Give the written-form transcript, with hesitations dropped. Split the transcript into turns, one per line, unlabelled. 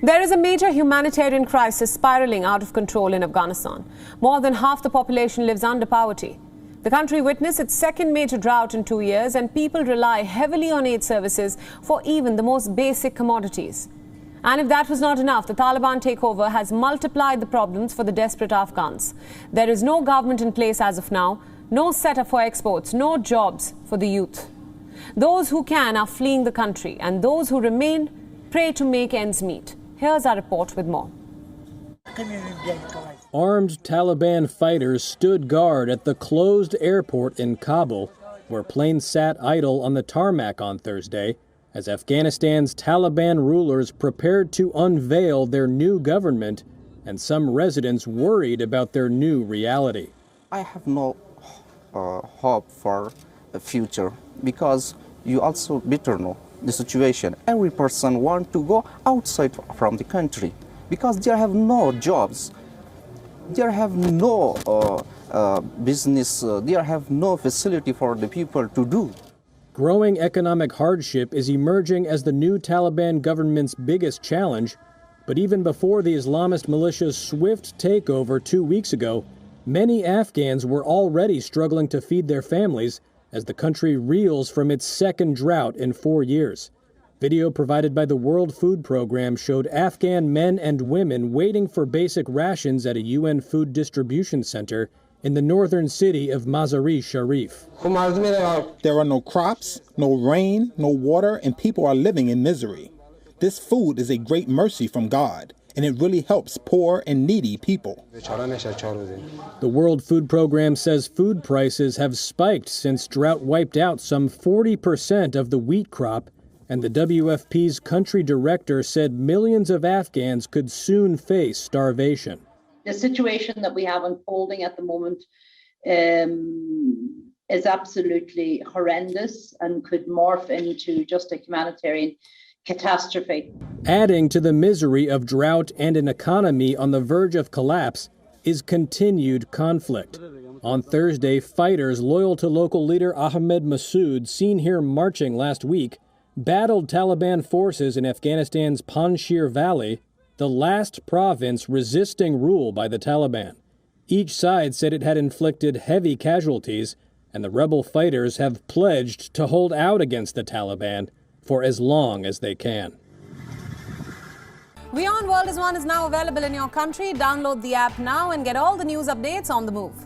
There is a major humanitarian crisis spiraling out of control in Afghanistan. More than half the population lives under poverty. The country witnessed its second major drought in 2 years, and people rely heavily on aid services for even the most basic commodities. And if that was not enough, the Taliban takeover has multiplied the problems for the desperate Afghans. There is no government in place as of now, no setup for exports, no jobs for the youth. Those who can are fleeing the country, and those who remain pray to make ends meet. Here's our report with more.
Armed Taliban fighters stood guard at the closed airport in Kabul, where planes sat idle on the tarmac on Thursday, as Afghanistan's Taliban rulers prepared to unveil their new government, and some residents worried about their new reality.
I have no hope for the future, because you also better know the situation. Every person wants to go outside from the country because they have no jobs, they have no business, they have no facility for the people to do.
Growing economic hardship is emerging as the new Taliban government's biggest challenge, but even before the Islamist militia's swift takeover 2 weeks ago, many Afghans were already struggling to feed their families as the country reels from its second drought in 4 years. Video provided by the World Food Program showed Afghan men and women waiting for basic rations at a UN food distribution center in the northern city of Mazar-e Sharif.
There are no crops, no rain, no water, and people are living in misery. This food is a great mercy from God, and it really helps poor and needy people.
The World Food Program says food prices have spiked since drought wiped out some 40% of the wheat crop, and the WFP's country director said millions of Afghans could soon face starvation.
The situation that we have unfolding at the moment is absolutely horrendous and could morph into just a humanitarian catastrophe.
Adding to the misery of drought and an economy on the verge of collapse is continued conflict. On Thursday, fighters loyal to local leader Ahmed Massoud, seen here marching last week, battled Taliban forces in Afghanistan's Panjshir Valley, the last province resisting rule by the Taliban. Each side said it had inflicted heavy casualties, and the rebel fighters have pledged to hold out against the Taliban for as long as they can.
WION World is now available in your country. Download the app now and get all the news updates on the move.